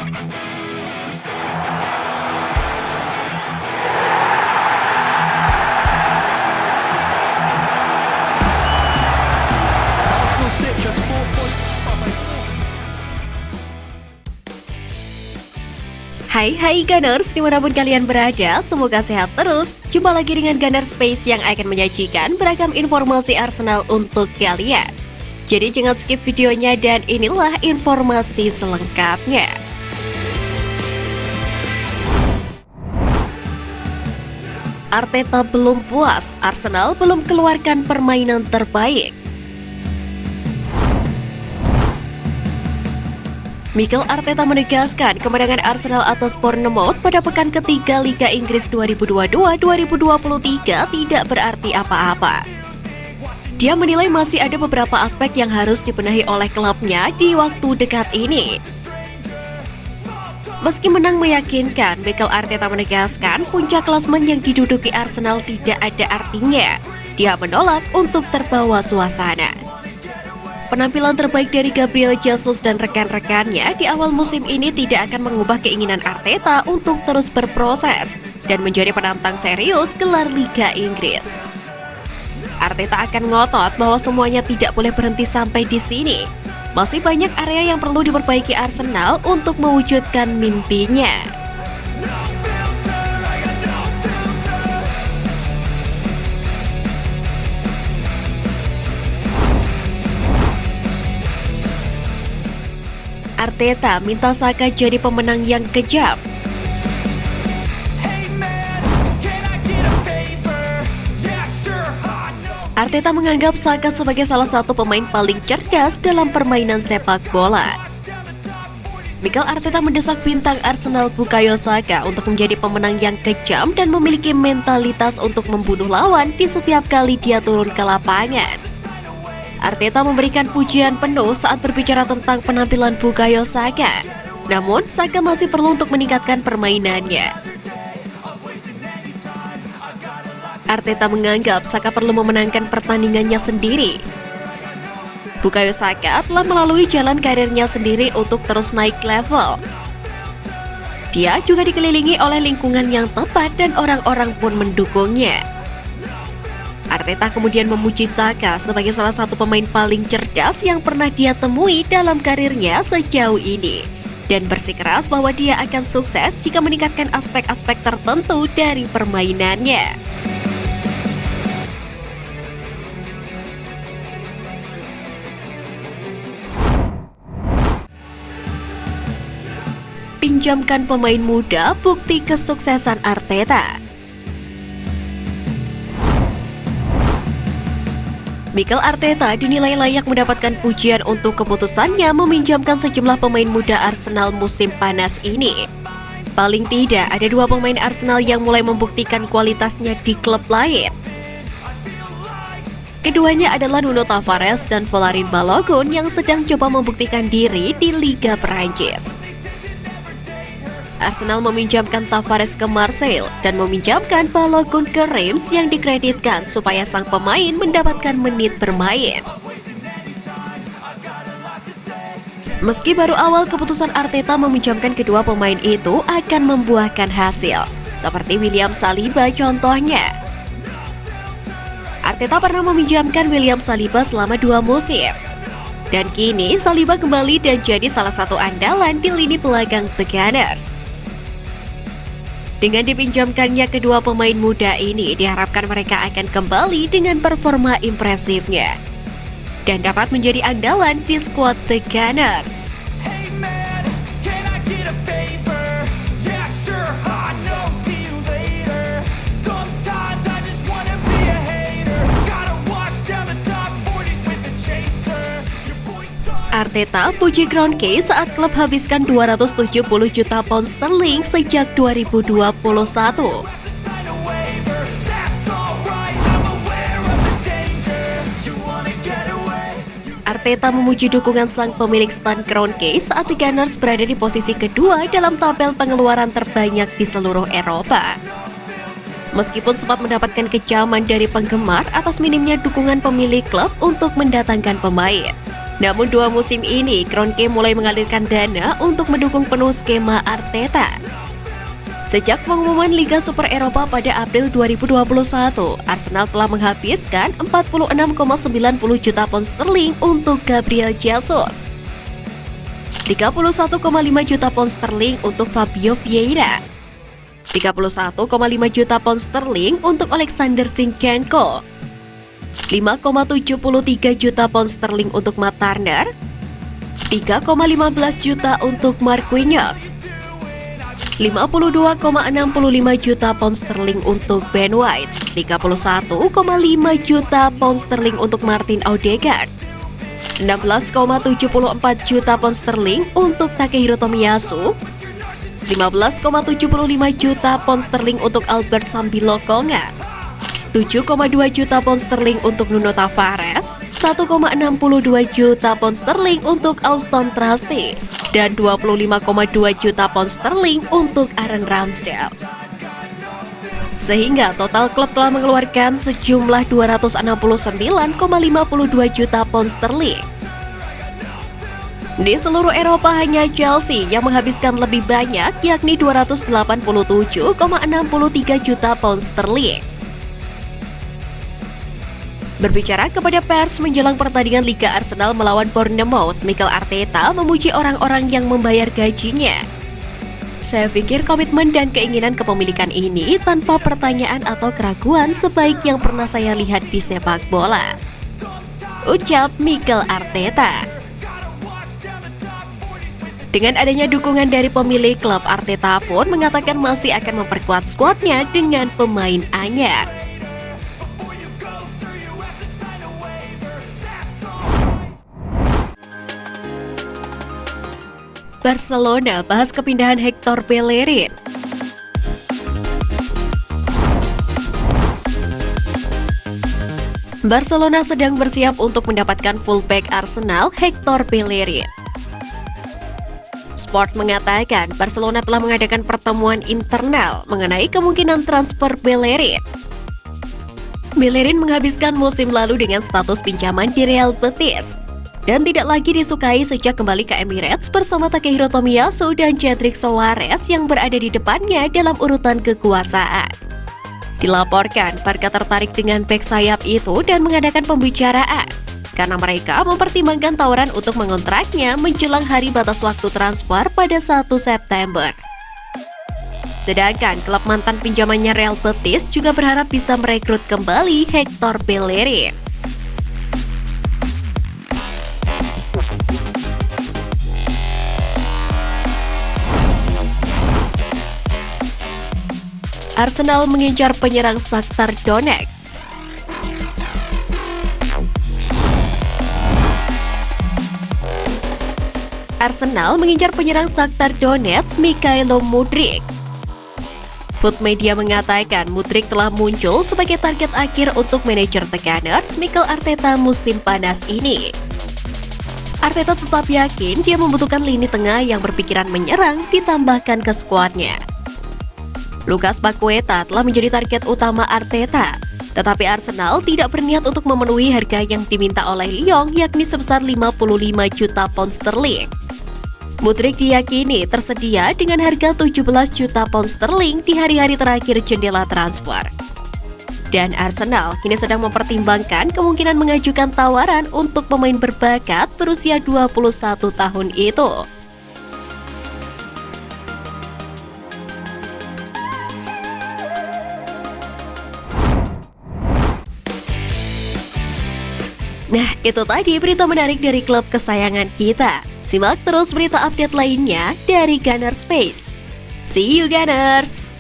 Arsenal sit just 4 points behind. Hai Gunners, dimanapun kalian berada, semoga sehat terus. Jumpa lagi dengan Gunner Space yang akan menyajikan beragam informasi Arsenal untuk kalian. Jadi jangan skip videonya dan inilah informasi selengkapnya. Arteta belum puas, Arsenal belum keluarkan permainan terbaik. Mikel Arteta menegaskan kemenangan Arsenal atas Bournemouth pada pekan ketiga Liga Inggris 2022-2023 tidak berarti apa-apa. Dia menilai masih ada beberapa aspek yang harus dibenahi oleh klubnya di waktu dekat ini. Meski menang meyakinkan, Mikel Arteta menegaskan puncak klasemen yang diduduki Arsenal tidak ada artinya. Dia menolak untuk terbawa suasana. Penampilan terbaik dari Gabriel Jesus dan rekan-rekannya di awal musim ini tidak akan mengubah keinginan Arteta untuk terus berproses dan menjadi penantang serius gelar Liga Inggris. Arteta akan ngotot bahwa semuanya tidak boleh berhenti sampai di sini. Masih banyak area yang perlu diperbaiki Arsenal untuk mewujudkan mimpinya. Arteta minta Saka jadi pemenang yang kejam. Arteta menganggap Saka sebagai salah satu pemain paling cerdas dalam permainan sepak bola. Mikel Arteta mendesak bintang Arsenal Bukayo Saka untuk menjadi pemenang yang kejam dan memiliki mentalitas untuk membunuh lawan di setiap kali dia turun ke lapangan. Arteta memberikan pujian penuh saat berbicara tentang penampilan Bukayo Saka. Namun, Saka masih perlu untuk meningkatkan permainannya. Arteta menganggap Saka perlu memenangkan pertandingannya sendiri. Bukayo Saka telah melalui jalan karirnya sendiri untuk terus naik level. Dia juga dikelilingi oleh lingkungan yang tepat dan orang-orang pun mendukungnya. Arteta kemudian memuji Saka sebagai salah satu pemain paling cerdas yang pernah dia temui dalam karirnya sejauh ini dan bersikeras bahwa dia akan sukses jika meningkatkan aspek-aspek tertentu dari permainannya. Pinjamkan pemain muda, bukti kesuksesan Arteta. Mikel Arteta dinilai layak mendapatkan pujian untuk keputusannya meminjamkan sejumlah pemain muda Arsenal musim panas ini. Paling tidak, ada 2 pemain Arsenal yang mulai membuktikan kualitasnya di klub lain. Keduanya adalah Nuno Tavares dan Folarin Balogun yang sedang coba membuktikan diri di Liga Perancis. Arsenal meminjamkan Tavares ke Marseille dan meminjamkan Balogun ke Reims yang dikreditkan supaya sang pemain mendapatkan menit bermain. Meski baru awal, keputusan Arteta meminjamkan kedua pemain itu akan membuahkan hasil, seperti William Saliba contohnya. Arteta pernah meminjamkan William Saliba selama 2 musim. Dan kini Saliba kembali dan jadi salah satu andalan di lini belakang The Gunners. Dengan dipinjamkannya kedua pemain muda ini, diharapkan mereka akan kembali dengan performa impresifnya dan dapat menjadi andalan di skuad The Gunners. Arteta puji Kroenke saat klub habiskan 270 juta pound sterling sejak 2021. Arteta memuji dukungan sang pemilik Stan Kroenke saat The Gunners berada di posisi kedua dalam tabel pengeluaran terbanyak di seluruh Eropa. Meskipun sempat mendapatkan kecaman dari penggemar atas minimnya dukungan pemilik klub untuk mendatangkan pemain. Namun 2 musim ini, Kroenke mulai mengalirkan dana untuk mendukung penuh skema Arteta. Sejak pengumuman Liga Super Eropa pada April 2021, Arsenal telah menghabiskan 46,90 juta pound sterling untuk Gabriel Jesus, 31,5 juta pound sterling untuk Fabio Vieira, 31,5 juta pound sterling untuk Alexander Zinchenko, 5,73 juta pound sterling untuk Matt Turner, 3,15 juta untuk Marquinhos, 52,65 juta pound sterling untuk Ben White, 31,5 juta pound sterling untuk Martin Odegaard, 16,74 juta pound sterling untuk Takehiro Tomiyasu, 15,75 juta pound sterling untuk Albert Sambilokonga, 7,2 juta pound sterling untuk Nuno Tavares, 1,62 juta pound sterling untuk Auston Trusty, dan 25,2 juta pound sterling untuk Aaron Ramsdale. Sehingga total klub telah mengeluarkan sejumlah 269,52 juta pound sterling. Di seluruh Eropa hanya Chelsea yang menghabiskan lebih banyak, yakni 287,63 juta pound sterling. Berbicara kepada pers menjelang pertandingan Liga Arsenal melawan Bournemouth, Mikel Arteta memuji orang-orang yang membayar gajinya. Saya pikir komitmen dan keinginan kepemilikan ini tanpa pertanyaan atau keraguan sebaik yang pernah saya lihat di sepak bola, ucap Mikel Arteta. Dengan adanya dukungan dari pemilik klub, Arteta pun mengatakan masih akan memperkuat skuadnya dengan pemain anyar. Barcelona bahas kepindahan Hector Bellerin. Barcelona sedang bersiap untuk mendapatkan fullback Arsenal, Hector Bellerin. Sport mengatakan Barcelona telah mengadakan pertemuan internal mengenai kemungkinan transfer Bellerin. Bellerin menghabiskan musim lalu dengan status pinjaman di Real Betis dan tidak lagi disukai sejak kembali ke Emirates bersama Takehiro Tomiyasu dan Cedric Soares yang berada di depannya dalam urutan kekuasaan. Dilaporkan, Barca tertarik dengan bek sayap itu dan mengadakan pembicaraan karena mereka mempertimbangkan tawaran untuk mengontraknya menjelang hari batas waktu transfer pada 1 September. Sedangkan klub mantan pinjamannya Real Betis juga berharap bisa merekrut kembali Hector Bellerin. Arsenal mengincar penyerang Shakhtar Donetsk. Arsenal mengincar penyerang Shakhtar Donetsk, Mikhailo Mudryk. Foot Media mengatakan Mudryk telah muncul sebagai target akhir untuk manajer The Gunners, Mikel Arteta musim panas ini. Arteta tetap yakin dia membutuhkan lini tengah yang berpikiran menyerang ditambahkan ke skuadnya. Lucas Paqueta telah menjadi target utama Arteta, tetapi Arsenal tidak berniat untuk memenuhi harga yang diminta oleh Lyon, yakni sebesar 55 juta pound sterling. Mudryk diyakini tersedia dengan harga 17 juta pound sterling di hari-hari terakhir jendela transfer. Dan Arsenal kini sedang mempertimbangkan kemungkinan mengajukan tawaran untuk pemain berbakat berusia 21 tahun itu. Nah, itu tadi berita menarik dari klub kesayangan kita. Simak terus berita update lainnya dari Gunners Space. See you Gunners!